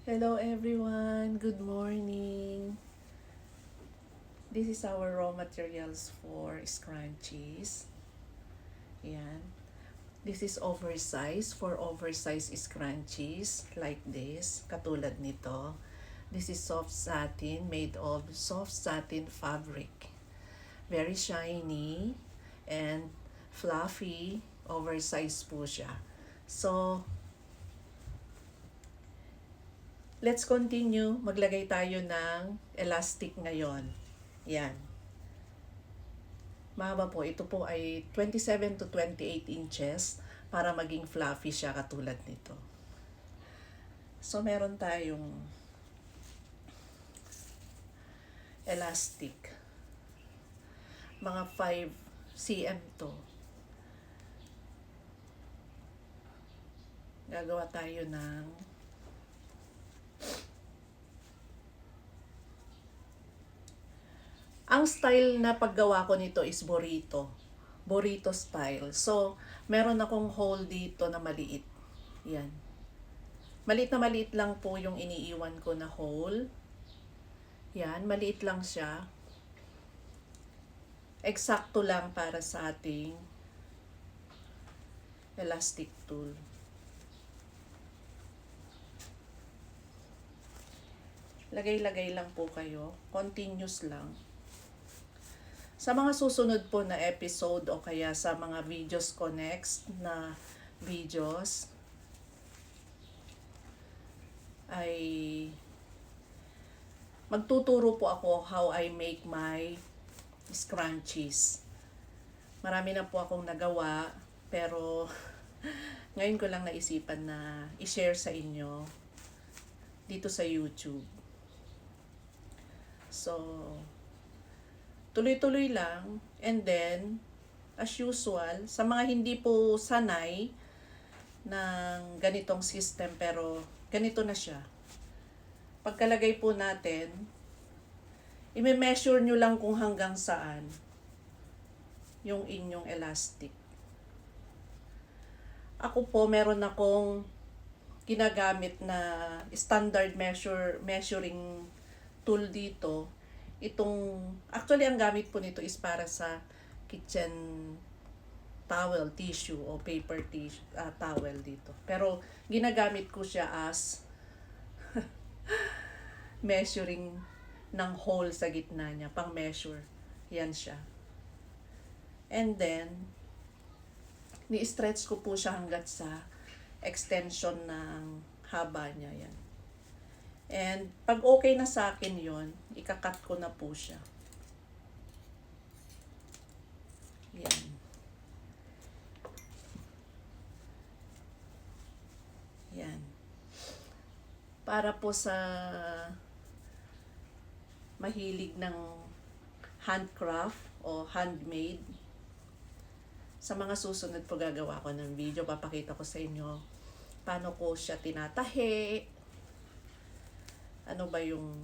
Hello everyone, good morning. This is our raw materials for scrunchies. Yan. This is oversized for oversized scrunchies like this, katulad nito. This is soft satin made of soft satin fabric. Very shiny and fluffy, oversized po siya. So, let's continue. Maglagay tayo ng elastic ngayon. Yan. Mahaba po. Ito po ay 27 to 28 inches para maging fluffy siya katulad nito. So, meron tayong elastic. Mga 5 cm to. Gagawa tayo ng ang style na paggawa ko nito is burrito. Burrito style. So, meron akong hole dito na maliit. Yan. Maliit na maliit lang po yung iniiwan ko na hole. Yan, maliit lang siya. Eksakto lang para sa ating elastic tool. Lagay-lagay lang po kayo. Continuous lang. Sa mga susunod po na episode o kaya sa mga videos ko next na videos ay magtuturo po ako how I make my scrunchies. Marami na po akong nagawa pero ngayon ko lang naisipan na i-share sa inyo dito sa YouTube. So, tuloy-tuloy lang. And then, as usual, sa mga hindi po sanay ng ganitong system pero ganito na siya. Pagkalagay po natin, i-measure nyo lang kung hanggang saan yung inyong elastic. Ako po, meron akong ginagamit na standard measuring tool dito. Actually ang gamit po nito is para sa kitchen towel, tissue o paper tissue, towel dito. Pero ginagamit ko siya as measuring ng hole sa gitna niya, pang measure. Yan siya. And then, ni-stretch ko po siya hanggat sa extension ng haba niya yan. And pag okay na sa akin yon, ikakat ko na po siya. Yan. Yan. Para po sa mahilig ng handcraft o handmade, sa mga susunod po gagawa ko ng video, papakita ko sa inyo paano ko siya tinatahi, ano ba yung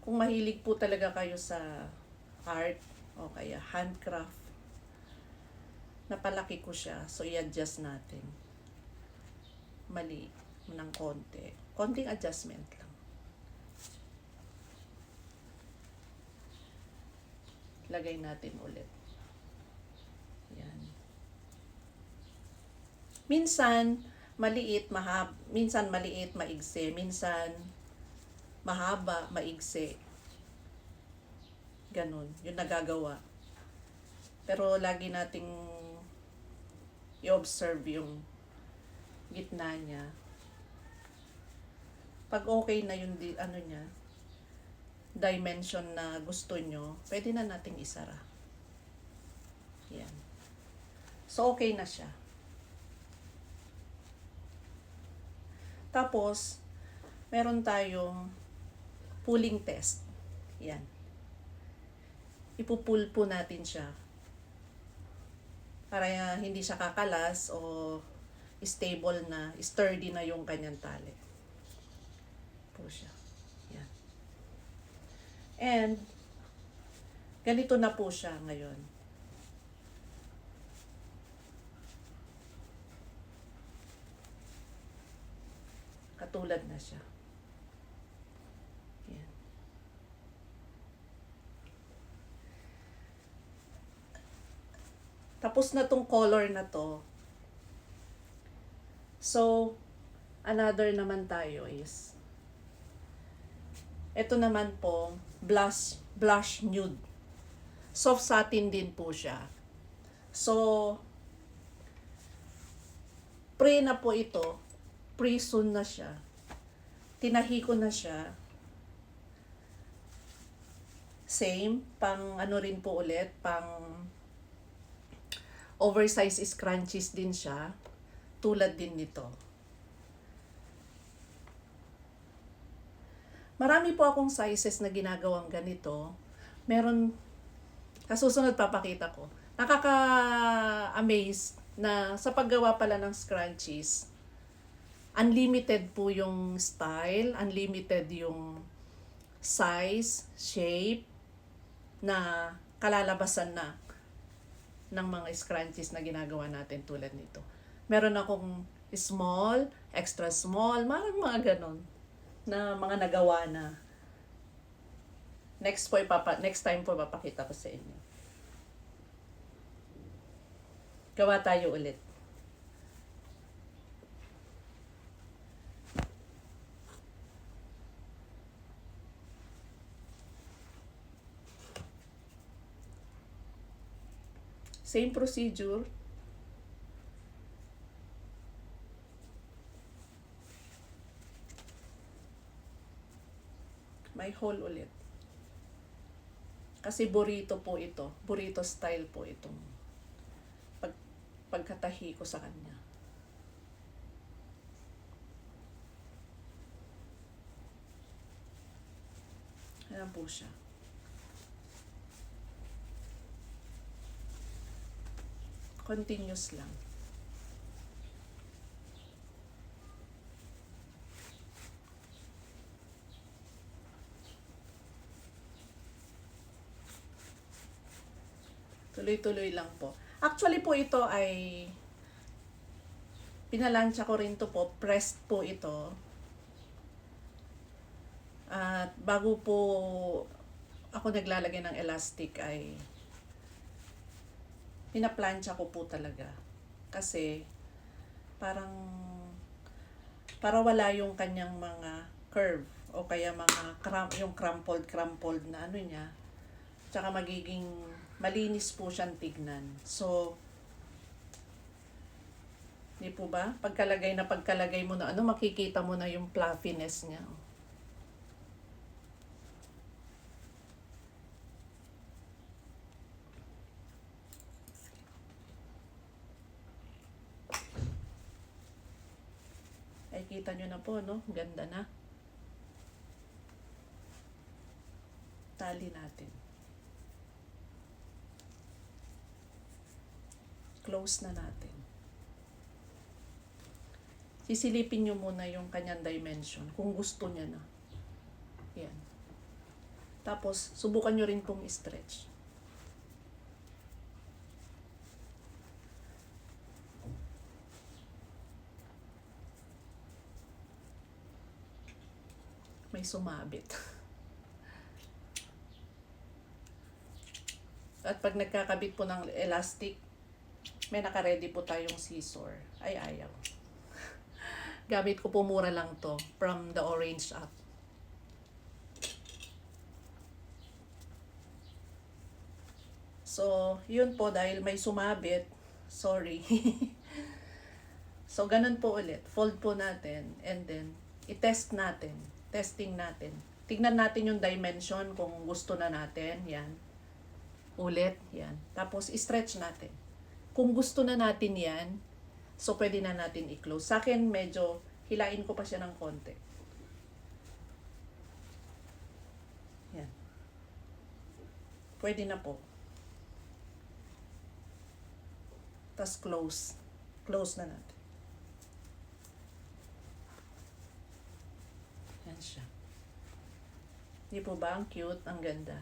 kung mahilig po talaga kayo sa art o kaya handcraft, napalaki ko siya. So, i-adjust natin. Mali ng konti. Konting adjustment lang. Lagay natin ulit. Yan. Minsan, minsan maliit, maigsi. Minsan, mahaba, maigsi. Ganun. Yung nagagawa. Pero lagi nating i-observe yung gitna niya. Pag okay na yung niya, dimension na gusto nyo, pwede na nating isara. Yan. So, okay na siya. Tapos, meron tayong pulling test. Yan. Ipupull po natin siya para hindi siya kakalas o stable na, sturdy na yung kanyang tali. Po siya. Yan. And, ganito na po siya ngayon. Katulad na siya. Yan. Tapos na tong color na to. So, another naman tayo is, ito naman po, blush nude. Soft satin din po siya. So, pre na po ito. Pre-sun na siya. Tinahi ko na siya. Same, pang ano rin po ulit, pang oversize scrunchies din siya. Tulad din nito. Marami po akong sizes na ginagawang ganito. Meron, kasusunod papakita ko. Nakaka-amaze na sa paggawa pala ng scrunchies, unlimited po yung style, unlimited yung size, shape, na kalalabasan na ng mga scrunchies na ginagawa natin tulad nito. Meron akong small, extra small, mga ganon na mga nagawa na. Next time po papakita ko sa inyo. Gawa tayo ulit. Same procedure. May hole ulit. Kasi burrito po ito. Burrito style po itong pagkatahi ko sa kanya. Ayan po siya. Continuous lang. Tuloy-tuloy lang po. Actually po ito ay pinalansya ko rin to po. Pressed po ito. At bago po ako naglalagay ng elastic ay pinaplansya ko po talaga. Kasi parang para wala yung kanyang mga curve o kaya mga yung crumpled na ano niya. Tsaka magiging malinis po siyang tignan. So, di po ba? Pagkalagay mo na ano, makikita mo na yung fluffiness niya. Ay, kita nyo na po, no? Ganda na. Tali natin. Close na natin. Sisilipin nyo muna yung kanyang dimension kung gusto niya na. Yan. Tapos, subukan nyo rin pong stretch. May sumabit. At pag nagkakabit po ng elastic, may naka-ready po tayong scissor. Ay, ayaw. Gamit ko po, mura lang to. From the Orange app. So, yun po, dahil may sumabit. Sorry. So, ganun po ulit. Fold po natin. And then, i-test natin. Testing natin. Tignan natin yung dimension kung gusto na natin. Yan. Ulit. Yan. Tapos, i-stretch natin. Kung gusto na natin yan, so pwede na natin i-close. Sa akin, medyo hilain ko pa siya ng konti. Yan. Pwede na po. Tapos close. Close na natin. Yan siya. Di po ba? Ang cute, ang ganda.